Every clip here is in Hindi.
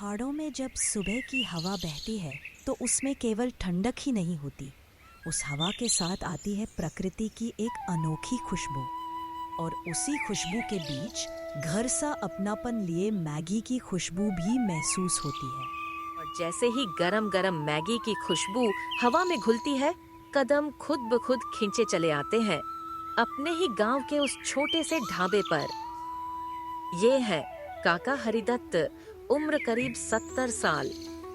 पहाड़ों में जब सुबह की हवा बहती है तो उसमें केवल ठंडक ही नहीं होती, उस हवा के साथ आती है प्रकृति की एक अनोखी खुशबू। और उसी खुशबू के बीच घर सा अपनापन लिए मैगी की खुशबू भी महसूस होती है। और जैसे ही गरम गरम मैगी की खुशबू हवा में घुलती है, कदम खुद ब खुद खींचे चले आते हैं अपने ही गांव के उस छोटे से ढाबे पर। ये है काका हरिदत्त, उम्र करीब 70 साल।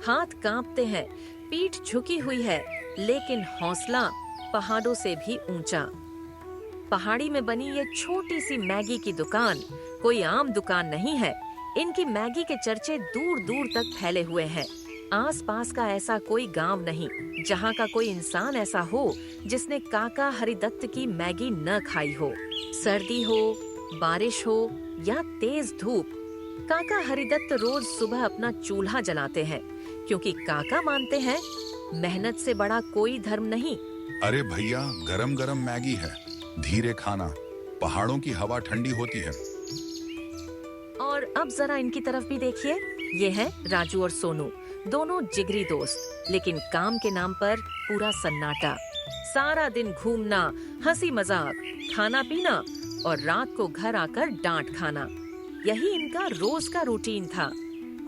हाथ कांपते हैं, पीठ झुकी हुई है, लेकिन हौसला पहाड़ों से भी ऊंचा। पहाड़ी में बनी ये छोटी सी मैगी की दुकान कोई आम दुकान नहीं है। इनकी मैगी के चर्चे दूर दूर तक फैले हुए हैं। आसपास का ऐसा कोई गांव नहीं जहां का कोई इंसान ऐसा हो जिसने काका हरिदत्त की मैगी न खाई हो। सर्दी हो, बारिश हो या तेज धूप, काका हरिदत्त रोज सुबह अपना चूल्हा जलाते हैं, क्योंकि काका मानते हैं मेहनत से बड़ा कोई धर्म नहीं। अरे भैया, गरम गरम मैगी है, धीरे खाना, पहाड़ों की हवा ठंडी होती है। और अब जरा इनकी तरफ भी देखिए, ये हैं राजू और सोनू, दोनों जिगरी दोस्त, लेकिन काम के नाम पर पूरा सन्नाटा। सारा दिन घूमना, हंसी मजाक, खाना पीना और रात को घर आकर डांट खाना, यही इनका रोज का रूटीन था।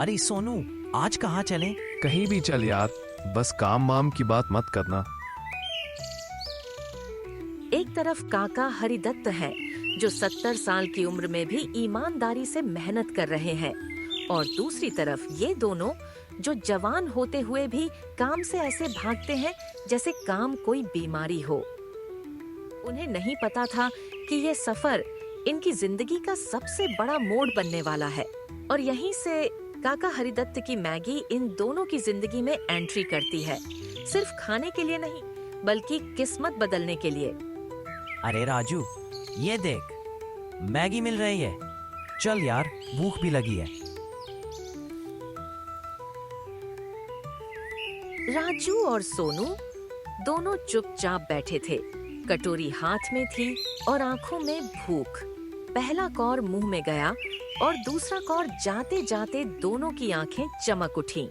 अरे सोनू, आज कहाँ चले? कहीं भी चल यार, बस काम वाम की बात मत करना। एक तरफ काका हरिदत्त है जो 70 साल की उम्र में भी ईमानदारी से मेहनत कर रहे हैं, और दूसरी तरफ ये दोनों जो जवान होते हुए भी काम से ऐसे भागते हैं जैसे काम कोई बीमारी हो। उन्हें नहीं पता था कि ये सफर इनकी जिंदगी का सबसे बड़ा मोड़ बनने वाला है, और यहीं से काका हरिदत्त की मैगी इन दोनों की जिंदगी में एंट्री करती है, सिर्फ खाने के लिए नहीं बल्कि किस्मत बदलने के लिए। अरे राजू, ये देख, मैगी मिल रही है, चल यार, भूख भी लगी है। राजू और सोनू दोनों चुपचाप बैठे थे, कटोरी हाथ में थी और आंखों में भूख। पहला कौर मुंह में गया और दूसरा कौर जाते जाते दोनों की आंखें चमक उठी।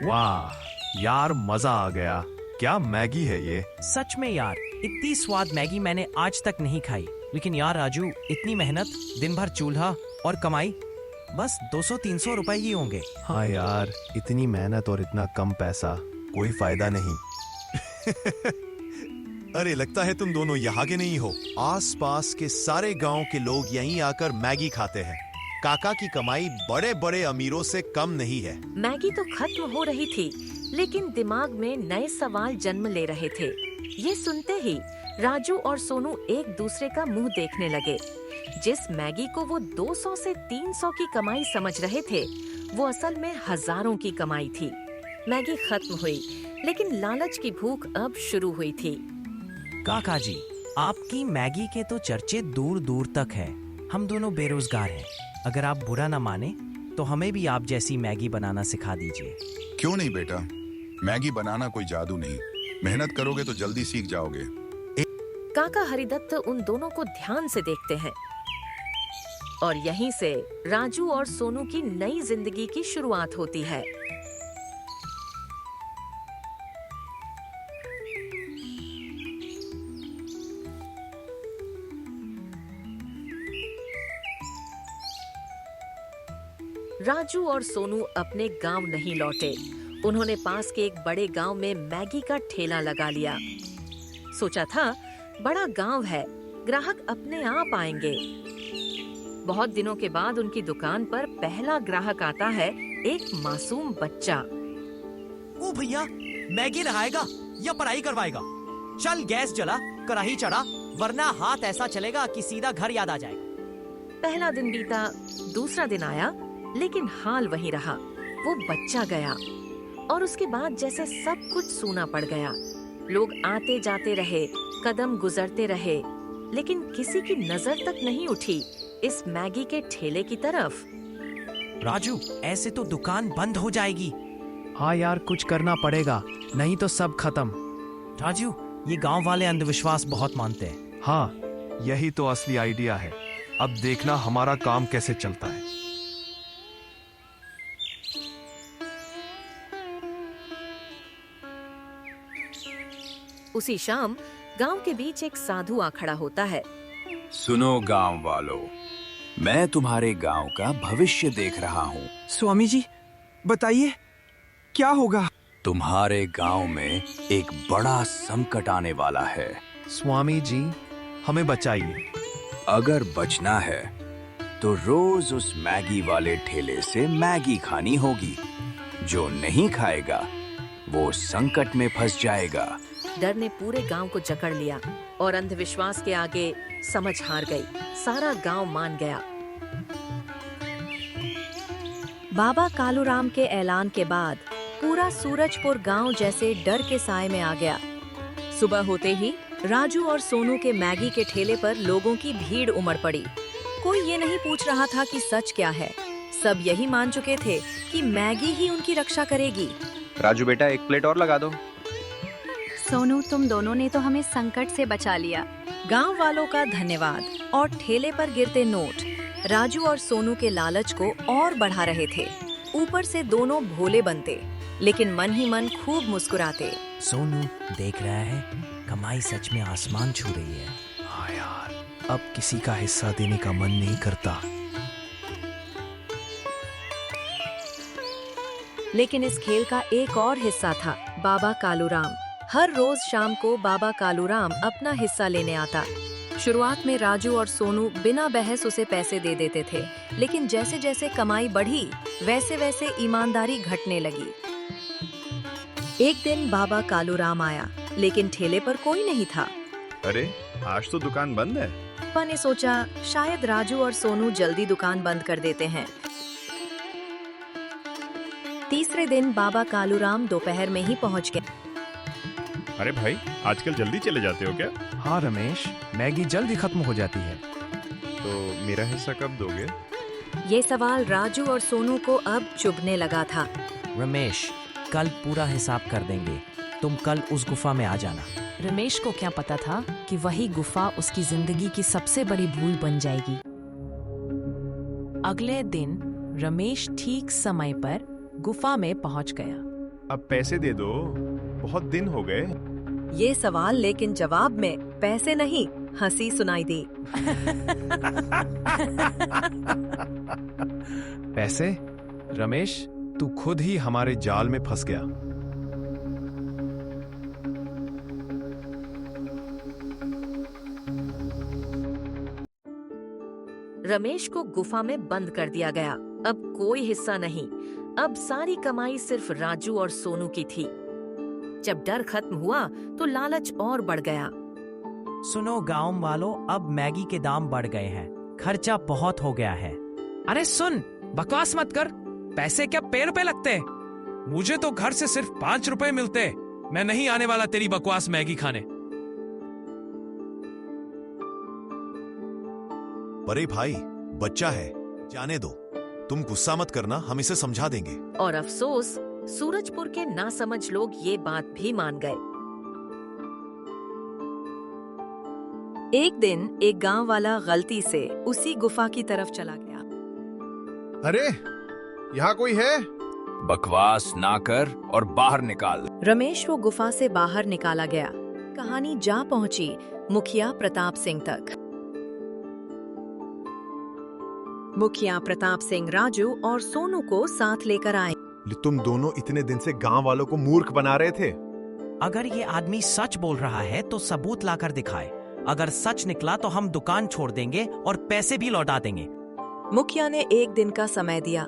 वाह यार, मजा आ गया। क्या मैगी है ये! सच में यार, इतनी स्वाद मैगी मैंने आज तक नहीं खाई। लेकिन यार राजू, इतनी मेहनत, दिन भर चूल्हा और कमाई, बस 200-300 रुपए ही होंगे। हाँ यार, इतनी मेहनत और इतना कम पैसा, कोई फायदा नहीं। अरे लगता है तुम दोनों यहाँ के नहीं हो। आसपास के सारे गांव के लोग यहीं आकर मैगी खाते हैं। काका की कमाई बड़े बड़े अमीरों से कम नहीं है। मैगी तो खत्म हो रही थी, लेकिन दिमाग में नए सवाल जन्म ले रहे थे। ये सुनते ही राजू और सोनू एक दूसरे का मुंह देखने लगे। जिस मैगी को वो 200 से 300 की कमाई समझ रहे थे, वो असल में हजारों की कमाई थी। मैगी खत्म हुई, लेकिन लालच की भूख अब शुरू हुई थी। काका जी, आपकी मैगी के तो चर्चे दूर दूर तक है। हम दोनों बेरोजगार हैं। अगर आप बुरा ना माने तो हमें भी आप जैसी मैगी बनाना सिखा दीजिए। क्यों नहीं बेटा, मैगी बनाना कोई जादू नहीं, मेहनत करोगे तो जल्दी सीख जाओगे। काका हरिदत्त उन दोनों को ध्यान से देखते हैं, और यहीं से राजू और सोनू की नई जिंदगी की शुरुआत होती है। राजू और सोनू अपने गांव नहीं लौटे। उन्होंने पास के एक बड़े गांव में मैगी का ठेला लगा लिया। सोचा था बड़ा गांव है, ग्राहक अपने आप आएंगे। बहुत दिनों के बाद उनकी दुकान पर पहला ग्राहक आता है, एक मासूम बच्चा। ओ भैया, मैगी नहाएगा या पढ़ाई करवाएगा? चल गैस जला, कढ़ाई चढ़ा, वरना हाथ ऐसा चलेगा कि सीधा घर याद आ जाएगा। पहला दिन बीता, दूसरा दिन आया, लेकिन हाल वही रहा। वो बच्चा गया और उसके बाद जैसे सब कुछ सूना पड़ गया। लोग आते जाते रहे, कदम गुजरते रहे, लेकिन किसी की नजर तक नहीं उठी इस मैगी के ठेले की तरफ। राजू, ऐसे तो दुकान बंद हो जाएगी। हाँ यार, कुछ करना पड़ेगा, नहीं तो सब खत्म। राजू, ये गांव वाले अंधविश्वास बहुत मानते हैं। हाँ, यही तो असली आइडिया है। अब देखना हमारा काम कैसे चलता है। उसी शाम गांव के बीच एक साधु आ खड़ा होता है। सुनो गांव वालों, मैं तुम्हारे गांव का भविष्य देख रहा हूँ। स्वामी जी बताइए क्या होगा। तुम्हारे गांव में एक बड़ा संकट आने वाला है। स्वामी जी हमें बचाइए। अगर बचना है तो रोज उस मैगी वाले ठेले से मैगी खानी होगी। जो नहीं खाएगा वो संकट में फंस जाएगा। डर ने पूरे गांव को जकड़ लिया और अंधविश्वास के आगे समझ हार गई। सारा गांव मान गया। बाबा कालूराम के ऐलान के बाद पूरा सूरजपुर गांव जैसे डर के साए में आ गया। सुबह होते ही राजू और सोनू के मैगी के ठेले पर लोगों की भीड़ उमड़ पड़ी। कोई ये नहीं पूछ रहा था कि सच क्या है। सब यही मान चुके थे कि मैगी ही उनकी रक्षा करेगी। राजू बेटा, एक प्लेट और लगा दो। सोनू, तुम दोनों ने तो हमें संकट से बचा लिया। गांव वालों का धन्यवाद और ठेले पर गिरते नोट राजू और सोनू के लालच को और बढ़ा रहे थे। ऊपर से दोनों भोले बनते, लेकिन मन ही मन खूब मुस्कुराते। सोनू देख रहा है, कमाई सच में आसमान छू रही है। हाँ यार, अब किसी का हिस्सा देने का मन नहीं करता। लेकिन इस खेल का एक और हिस्सा था, बाबा कालूराम। हर रोज शाम को बाबा कालूराम अपना हिस्सा लेने आता। शुरुआत में राजू और सोनू बिना बहस उसे पैसे दे देते थे, लेकिन जैसे जैसे कमाई बढ़ी वैसे वैसे ईमानदारी घटने लगी। एक दिन बाबा कालूराम आया, लेकिन ठेले पर कोई नहीं था। अरे, आज तो दुकान बंद है। पापा ने सोचा शायद राजू और सोनू जल्दी दुकान बंद कर देते हैं। तीसरे दिन बाबा कालूराम दोपहर में ही पहुंच गए। अरे भाई, आजकल जल्दी चले जाते हो क्या? हाँ रमेश, मैगी जल्दी खत्म हो जाती है। तो मेरा हिस्सा कब दोगे? ये सवाल राजू और सोनू को अब चुभने लगा था। रमेश, कल पूरा हिसाब कर देंगे। तुम कल उस गुफा में आ जाना। रमेश को क्या पता था कि वही गुफा उसकी जिंदगी की सबसे बड़ी भूल बन जाएगी। अगले दिन रमेश ठीक समय पर गुफा में पहुंच गया। अब पैसे दे दो, बहुत दिन हो गए। ये सवाल, लेकिन जवाब में पैसे नहीं, हंसी सुनाई दी। पैसे? रमेश, तू खुद ही हमारे जाल में फंस गया। रमेश को गुफा में बंद कर दिया गया। अब कोई हिस्सा नहीं। अब सारी कमाई सिर्फ राजू और सोनू की थी। जब डर खत्म हुआ तो लालच और बढ़ गया। सुनो गांव वालों, अब मैगी के दाम बढ़ गए हैं। खर्चा बहुत हो गया है। अरे सुन, बकवास मत कर। पैसे क्या पेड़ पे लगते? मुझे तो घर से सिर्फ 5 रुपए मिलते। मैं नहीं आने वाला तेरी बकवास मैगी खाने। अरे भाई, बच्चा है, जाने दो। तुम गुस्सा मत करना, हम इसे समझा देंगे। और अफसोस, सूरजपुर के नासमझ लोग ये बात भी मान गए। एक दिन एक गांव वाला गलती से उसी गुफा की तरफ चला गया। अरे, यहाँ कोई है? बकवास ना कर और बाहर निकाल। रमेश वो गुफा से बाहर निकाला गया। कहानी जा पहुंची मुखिया प्रताप सिंह तक। मुखिया प्रताप सिंह राजू और सोनू को साथ लेकर आए। तुम दोनों इतने दिन से गांव वालों को मूर्ख बना रहे थे। अगर ये आदमी सच बोल रहा है तो सबूत लाकर दिखाए। अगर सच निकला तो हम दुकान छोड़ देंगे और पैसे भी लौटा देंगे। मुखिया ने एक दिन का समय दिया।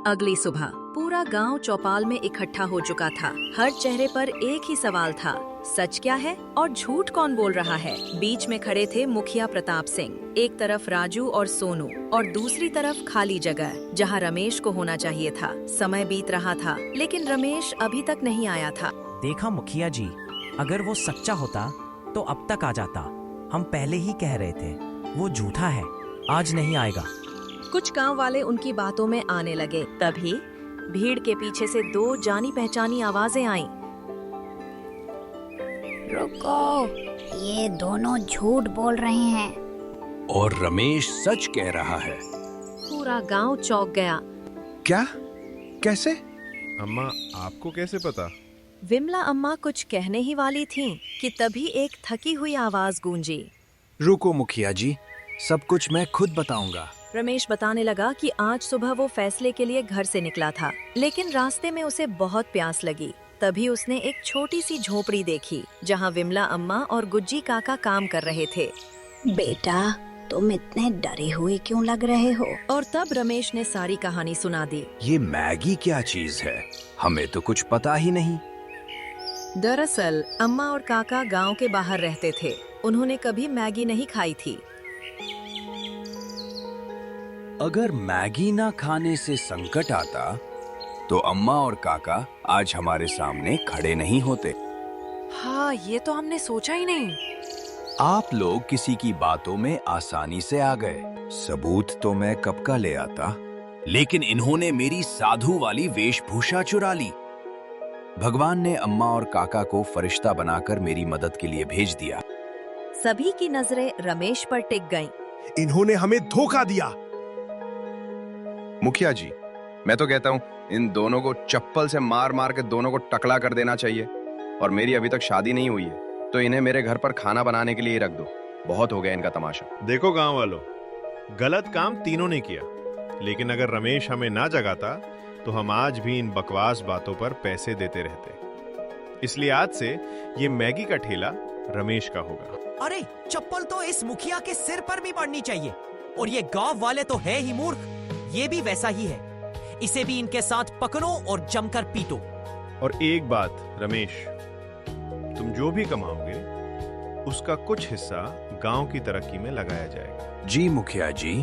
अगली सुबह पूरा गांव चौपाल में इकट्ठा हो चुका था। हर चेहरे पर एक ही सवाल था, सच क्या है और झूठ कौन बोल रहा है। बीच में खड़े थे मुखिया प्रताप सिंह। एक तरफ राजू और सोनू और दूसरी तरफ खाली जगह जहां रमेश को होना चाहिए था। समय बीत रहा था, लेकिन रमेश अभी तक नहीं आया था। देखा मुखिया जी, अगर वो सच्चा होता तो अब तक आ जाता। हम पहले ही कह रहे थे वो झूठा है, आज नहीं आएगा। कुछ गांव वाले उनकी बातों में आने लगे। तभी भीड़ के पीछे से 2 जानी पहचानी आवाजें आईं। रुको, ये दोनों झूठ बोल रहे हैं। और रमेश सच कह रहा है। पूरा गांव चौंक गया। क्या? कैसे? अम्मा, आपको कैसे पता? विमला अम्मा कुछ कहने ही वाली थीं कि तभी एक थकी हुई आवाज गूंजी। रुको मुखिया जी, सब कुछ मैं खुद बताऊंगा। रमेश बताने लगा कि आज सुबह वो फैसले के लिए घर से निकला था, लेकिन रास्ते में उसे बहुत प्यास लगी। तभी उसने एक छोटी सी झोपड़ी देखी जहाँ विमला अम्मा और गुज्जी काका काम कर रहे थे। बेटा, तुम इतने डरे हुए क्यों लग रहे हो? और तब रमेश ने सारी कहानी सुना दी। ये मैगी क्या चीज है? हमें तो कुछ पता ही नहीं। दरअसल अम्मा और काका गांव के बाहर रहते थे। उन्होंने कभी मैगी नहीं खाई थी। अगर मैगी ना खाने से संकट आता तो अम्मा और काका आज हमारे सामने खड़े नहीं होते। हाँ, ये तो हमने सोचा ही नहीं। आप लोग किसी की बातों में आसानी से आ गए। सबूत तो मैं कब का ले आता, लेकिन इन्होंने मेरी साधु वाली वेशभूषा चुरा ली। भगवान ने अम्मा और काका को फरिश्ता बनाकर मेरी मदद के लिए भेज दिया। सभी की नजरें रमेश पर टिक गईं। इन्होंने हमें धोखा दिया। मुखिया जी, मैं तो कहता हूँ इन दोनों को चप्पल से मार मार के दोनों को टकला कर देना चाहिए। और मेरी अभी तक शादी नहीं हुई है, तो इन्हें मेरे घर पर खाना बनाने के लिए ही रख दो। बहुत हो गया इनका तमाशा। देखो गांव वालों, गलत काम तीनों ने किया, लेकिन अगर रमेश हमें ना जगाता तो हम आज भी इन बकवास बातों पर पैसे देते रहते। इसलिए आज से ये मैगी का ठेला रमेश का होगा। अरे चप्पल तो इस मुखिया के सिर पर भी पड़नी चाहिए। और ये गांव वाले तो है ही मूर्ख, ये भी वैसा ही है। इसे भी इनके साथ पकड़ो और जमकर पीटो। और एक बात रमेश, तुम जो भी कमाओगे उसका कुछ हिस्सा गांव की तरक्की में लगाया जाएगा। जी मुखिया जी,